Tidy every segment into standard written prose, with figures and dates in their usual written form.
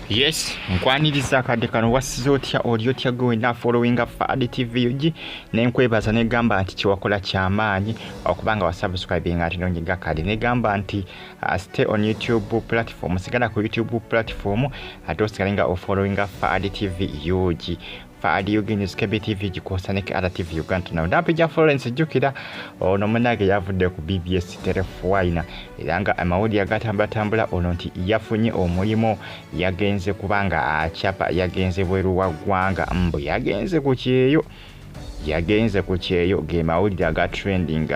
Yes, nkwaniriza akadde kano wasize otya oli otya gwe na following Fadi TV ugi nenkwebaza negamba nti kiwakola kyamaanyi okubanga wasubscribing ati nonyiga kadi negamba nti stay on YouTube platform sigala ku YouTube platform ate osigalinga o following Fadi TV ugi Fadi ugi news KBTV gikosaneke ala TV Uganda na Nampijja Frolence jukira ono munage yavudde ku BBS Telefoina eranga amawuli agatambatambula ono nti yafunye omulimo yagenze kubanga achapa yagenze bweru wa gwanga mbo yagenze ku Kyeeyo ge mawulire aga trending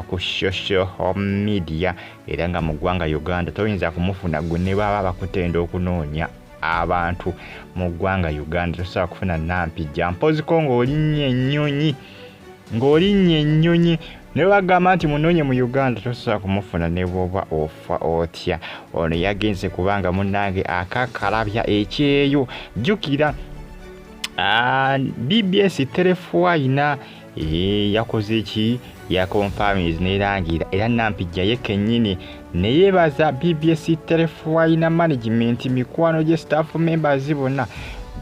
ku social media eranga mu gwanga Uganda toyinza kumufuna gune baba bakutenda okunoonya abantu mu gwanga Uganda tosobola kufuna Nampijja mpozi ko ng'olinnye ennyonyi ne bagamba nti munoonye mu Uganda tosobola kumufuna ne bwoba ofa otya ono yagenze kubanga munnange akakalabya Kyeeyo jukira BBS Telefoina yakoze ki yakonfirms nerangira era Nampijja yekennyini neyebaza BBS Telefoina management Mikwano Gye staff members bonna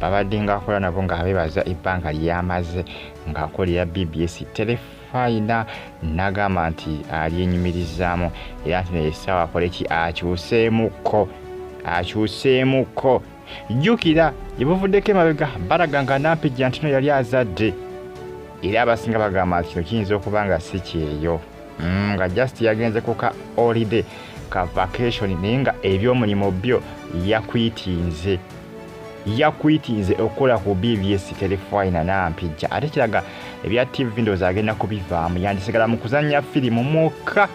babadde ngakola nabo nga bebaza ebbanga lyamaze ng'akolera BBS Telefoina nagamba nti alyenyumirizaamu era nti neyesawa akole ki akyuseemuko jukira yebuvuddeko emabega balaga nga Nampijja ntino yali azadde era abasinga bagamba nti kino kiyinza okuba nga si Kyeeyo nga just yagenze ku ka holiday ka vacation naye nga ebyomulimu byo yakwitinze okukola ku BBS Telefoina Nampijja ate kiraga ebya TV ndowooza agenda kubivaamu yandisigala mu kuzannya firimu mwokka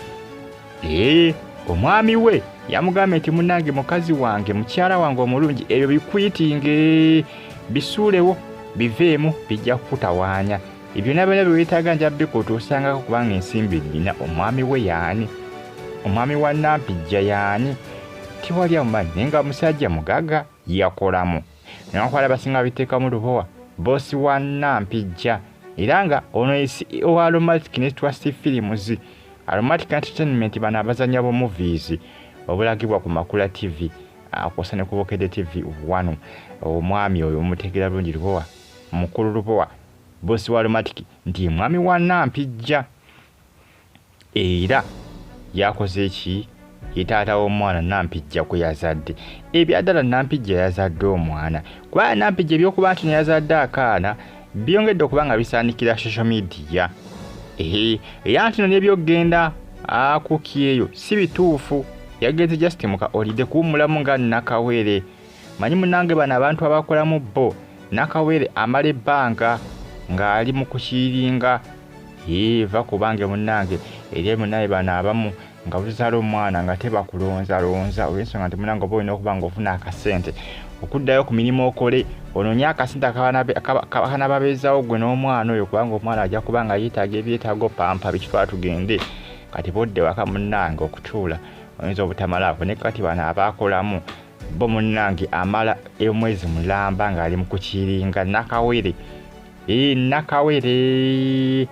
omwami we yamugambye nti munnange mukazi wange mukyala wange omulungi ebyo bikwitinge bisuulewo biveemu bijja kukutawaanya ebyo nabyonna byewetaaga nja bikutuusangako kubanga ensimbi nnina omwami we yaani omwami wa Nampijja yaani tiwali amumanyi naye nga musajja mugaga yakolamu nawakwala basinga biteekamu lubowa boosi wa Nampijja era nga ono CEO wa Aromatic ne Trust Films Aromatic Entertainment bano abazanya bo movies obulagibwa ku Makula TV akusane ku Bokedde TV 1 omwami oyo omutegera bulungi lubowa mukulu lubowa boosi wa Aromatic ndi mwami wa Nampijja era yakoze ki itaata w'omwana Nampijja kwe yazadde ebyaddala Nampijja yazadde omwana kuba Nampijja ebyokuba nti yazadde akaana byongedde okubanga bisaanikira social media era nti n'ebyogenda ku Kyeeyo si bituufu yagenze just muka holiday kuwummulamu nga Nakawere manyi munnange bano abantu abakolamu bo Nakawere amala ebbanga ng'ali mu kukiiringa va kubange munnange eri munaye bano abamu nga buzaala omwana nga tebakulonzalonza olw'ensonga nti munnange oba olina okuba ng'ofuna akasente okuddayo ku mirimu okole onoonya akasente akanababeezaawo gwe n'omwana oyo kubanga omwana ajja kubanga yeetaaga ebyetaago pampa bikitwala tugende kati bodde waka munnange okutuula oyinza obutamalaako ne kati bano abakolamu bo munnange amala omwezi mulamba ng'ali mu kukiiringa Nakawere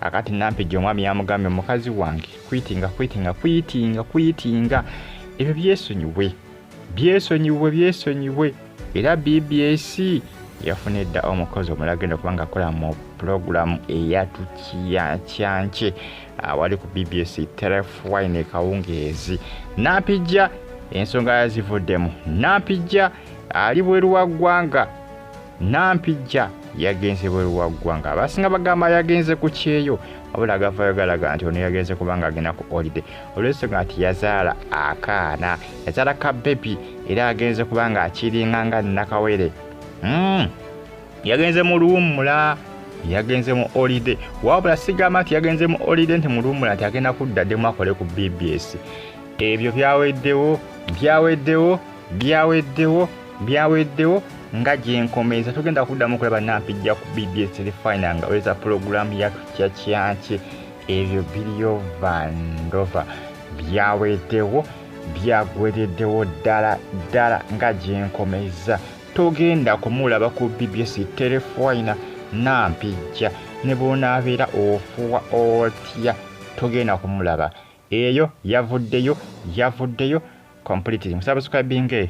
akati Nampijja omwami yamugambye mukazi wange kwitinga ebyo byesonyiwe era BBS yafuna edda omukozi omulagenda kubanga akola mu program eyatukiyankyanke wali ku BBS Telefoina ekawungeezi Nampijja ensonga yazivuddemu Nampijja ali bweru wa ggwanga Nampijja yagenze bweru wa ggwanga abasinga bagamba yagenze ku Kyeeyo wabula agavayo galaga nti ono yagenze kubanga agenda ku holiday olw'ensonga nti yazaala akaana yazaala ka bebi era agenze kubanga akiringa nga Nakawere yagenze mu luwummula yagenze mu holiday wabula sigamba nti yagenze mu holiday nti mu luwummula nti agenda kuddaddemu akole ku BBS ebyo byaweddewo nga gyenkomeza tugenda kuddamu kulaba Nampijja ku BBS Telefoina nga weza program yatukyanke ebyo biliyo vandova byagwereddewo ddala nga gyenkomeza togenda kumulaba ku BBS Telefoina Nampijja ne bw'onaabeera ofuwa otya togenda kumulaba eyo yavuddeyo completely. Subscribing